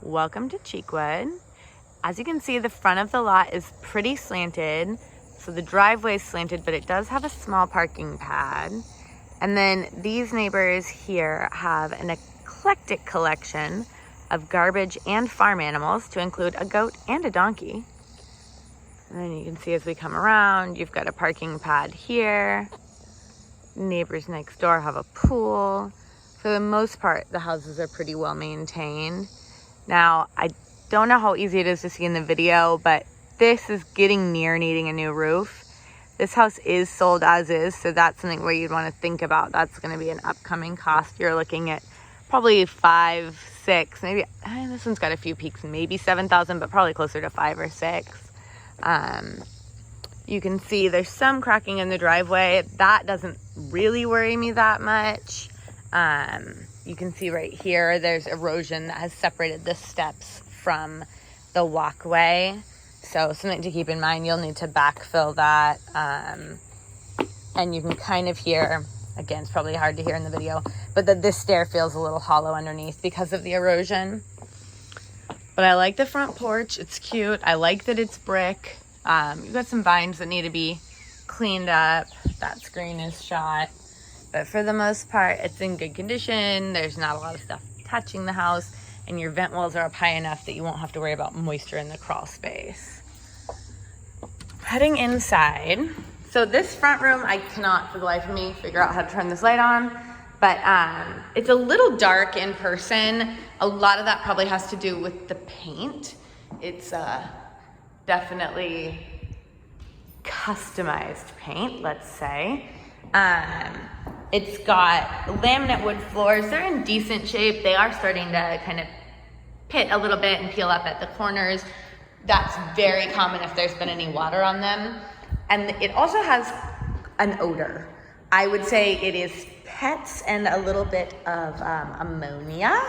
Welcome to Cheekwood. As you can see, the front of the lot is pretty slanted. So the driveway is slanted, but it does have a small parking pad. And then these neighbors here have an eclectic collection of garbage and farm animals, to include a goat and a donkey. And then you can see as we come around, you've got a parking pad here. Neighbors next door have a pool. For the most part, the houses are pretty well maintained. Now, I don't know how easy it is to see in the video, but this is getting near needing a new roof. This house is sold as is, so that's something where you'd want to think about. That's going to be an upcoming cost. You're looking at probably 5, 6, maybe, this one's got a few peaks, maybe 7,000, but probably closer to 5 or 6. You can see there's some cracking in the driveway. That doesn't really worry me that much. You can see right here, there's erosion that has separated the steps from the walkway. So something to keep in mind, you'll need to backfill that. And you can kind of hear, again, it's probably hard to hear in the video, but that this stair feels a little hollow underneath because of the erosion. But I like the front porch, it's cute. I like that it's brick. You've got some vines that need to be cleaned up. That screen is shot. But for the most part, it's in good condition. There's not a lot of stuff touching the house, and your vent walls are up high enough that you won't have to worry about moisture in the crawl space. Heading inside. So this front room, I cannot for the life of me figure out how to turn this light on, but it's a little dark in person. A lot of that probably has to do with the paint. It's definitely customized paint, let's say. It's got laminate wood floors. They're in decent shape. They are starting to kind of pit a little bit and peel up at the corners. That's very common if there's been any water on them. And it also has an odor. I would say it is pets and a little bit of ammonia,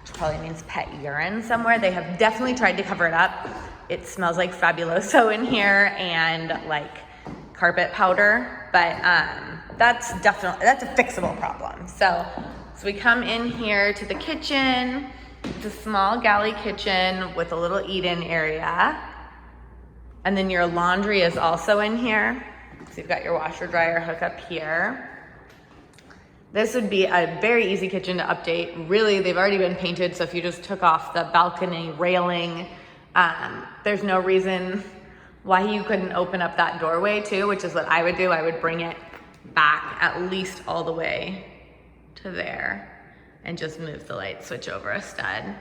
which probably means pet urine somewhere. They have definitely tried to cover it up. It smells like Fabuloso in here and like carpet powder, but that's a fixable problem. So we come in here to the kitchen. It's a small galley kitchen with a little eat-in area. And then your laundry is also in here. So you've got your washer dryer hookup here. This would be a very easy kitchen to update. Really, they've already been painted, so if you just took off the balcony railing, there's no reason why you couldn't open up that doorway too, which is what I would do. I would bring it back at least all the way to there and just move the light switch over a stud.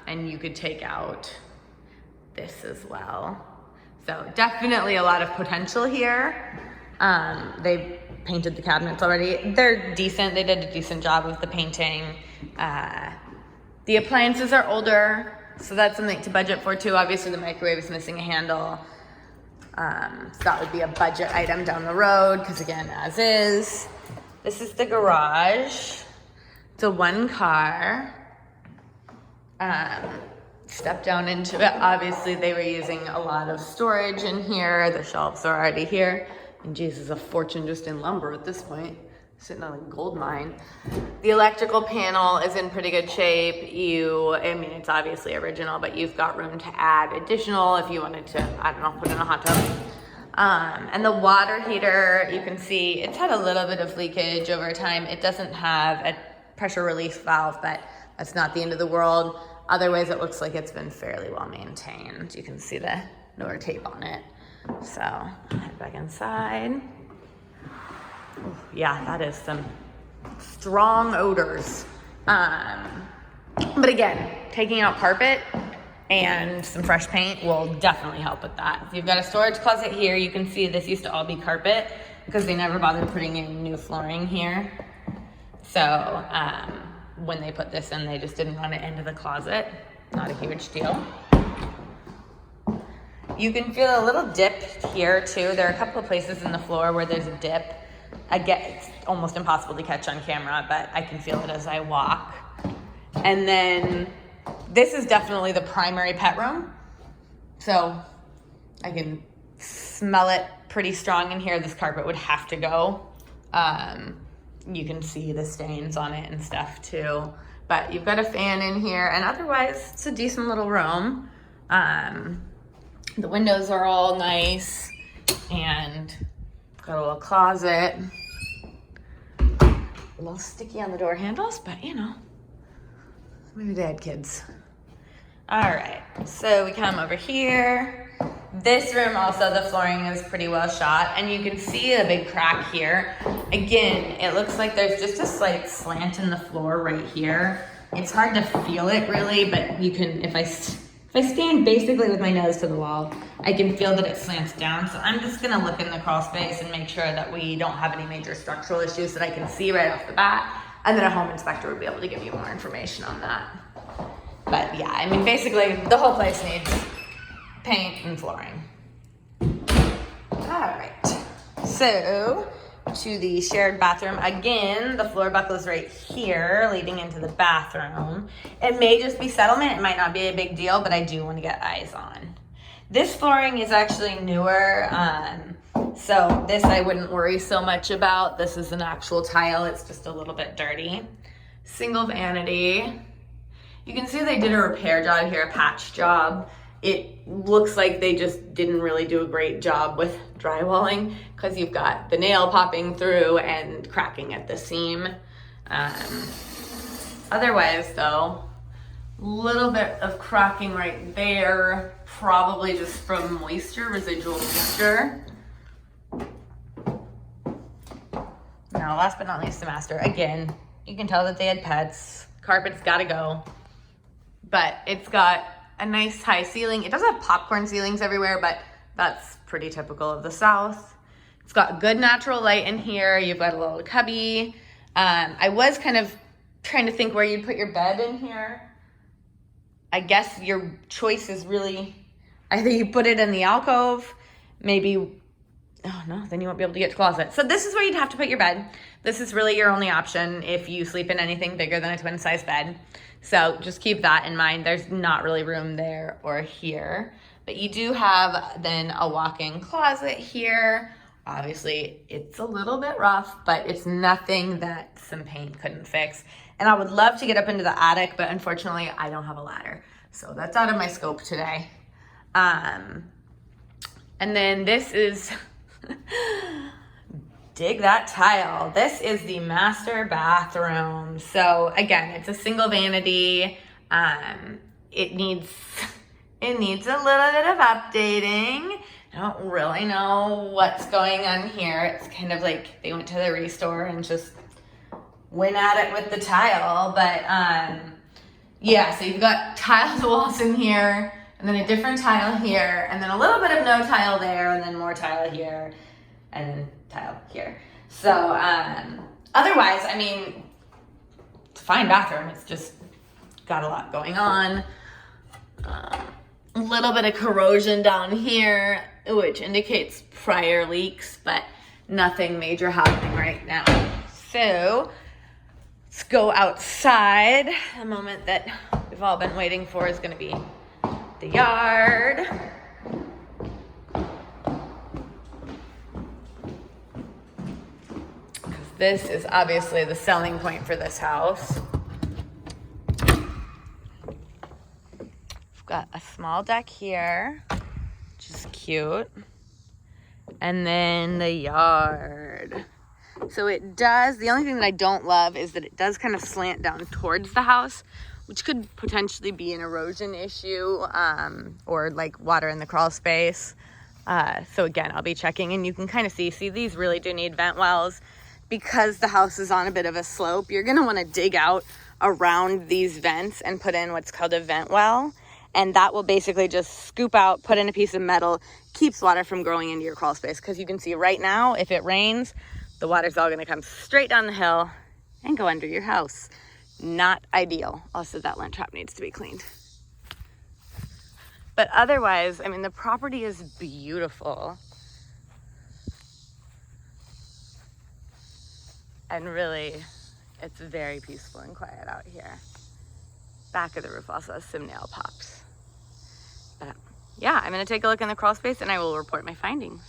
And you could take out this as well. So definitely a lot of potential here. They've painted the cabinets already. They're decent. They did a decent job of the painting. The appliances are older, so that's something to budget for too. Obviously the microwave is missing a handle. So that would be a budget item down the road, because again, as is. This is the garage. It's a 1-car. Step down into it. Obviously they were using a lot of storage in here. The shelves are already here. And Jesus, a fortune just in lumber at this point. Sitting on a gold mine. The electrical panel is in pretty good shape. I mean, it's obviously original, but you've got room to add additional if you wanted to, I don't know, put in a hot tub. And the water heater, you can see it's had a little bit of leakage over time. It doesn't have a pressure release valve, but that's not the end of the world. Otherwise, it looks like it's been fairly well maintained. You can see the newer tape on it. So, head back inside. Ooh, yeah, that is some strong odors. But again, taking out carpet and some fresh paint will definitely help with that. If you've got a storage closet here, you can see this used to all be carpet because they never bothered putting in new flooring here. So when they put this in, they just didn't run it into the closet. Not a huge deal. You can feel a little dip here too. There are a couple of places in the floor where there's a dip. Again, it's almost impossible to catch on camera, but I can feel it as I walk. And then this is definitely the primary pet room. So I can smell it pretty strong in here. This carpet would have to go. You can see the stains on it and stuff too. But you've got a fan in here, and otherwise it's a decent little room. The windows are all nice, and got a little closet. A little sticky on the door handles, but you know, maybe they had kids. All right, so we come over here. This room also, the flooring is pretty well shot, and you can see a big crack here. Again, it looks like there's just a slight slant in the floor right here. It's hard to feel it really, but you can, if I stand basically with my nose to the wall, I can feel that it slants down. So I'm just gonna look in the crawl space and make sure that we don't have any major structural issues that I can see right off the bat. And then a home inspector would be able to give you more information on that. But yeah, I mean, basically the whole place needs paint and flooring. All right, so to the shared bathroom. Again, the floor buckle is right here leading into the bathroom. It may just be settlement. It might not be a big deal, but I do want to get eyes on. This flooring is actually newer, so this I wouldn't worry so much about. This is an actual tile. It's just a little bit dirty. Single vanity. You can see they did a repair job here, a patch job. It looks like they just didn't really do a great job with drywalling because you've got the nail popping through and cracking at the seam. Otherwise though, little bit of cracking right there, probably just from moisture, residual moisture. Now, last but not least, the master. Again, you can tell that they had pets. Carpet's gotta go. But it's got a nice high ceiling. It doesn't have popcorn ceilings everywhere, but that's pretty typical of the South. It's got good natural light in here. You've got a little cubby. I was kind of trying to think where you'd put your bed in here. I guess your choice is really either you put it in the alcove, maybe, oh no, then you won't be able to get to the closet. So this is where you'd have to put your bed. This is really your only option if you sleep in anything bigger than a twin size bed. So just keep that in mind. There's not really room there or here, but you do have then a walk-in closet here. Obviously it's a little bit rough, but it's nothing that some paint couldn't fix. And I would love to get up into the attic, but unfortunately I don't have a ladder. So that's out of my scope today. And then this is, dig that tile. This is the master bathroom. So again, it's a single vanity. It needs a little bit of updating. I don't really know what's going on here. It's kind of like they went to the restore and just went at it with the tile. But yeah, so you've got tiled walls in here, and then a different tile here, and then a little bit of no tile there, and then more tile here, and then tile here. So otherwise, I mean, it's a fine bathroom. It's just got a lot going on. A little bit of corrosion down here, which indicates prior leaks, but nothing major happening right now. So let's go outside. The moment that we've all been waiting for is going to be the yard. This is obviously the selling point for this house. We've got a small deck here, which is cute. And then the yard. So it does, the only thing that I don't love is that it does kind of slant down towards the house, which could potentially be an erosion issue, or like water in the crawl space. So again, I'll be checking, and you can kind of see these really do need vent wells. Because the house is on a bit of a slope, you're gonna wanna dig out around these vents and put in what's called a vent well. And that will basically just scoop out, put in a piece of metal, keeps water from growing into your crawl space. Because you can see right now, if it rains, the water's all gonna come straight down the hill and go under your house. Not ideal. Also, that lint trap needs to be cleaned. But otherwise, I mean, the property is beautiful. And really, it's very peaceful and quiet out here. Back of the roof also has some nail pops. But yeah, I'm gonna take a look in the crawl space and I will report my findings.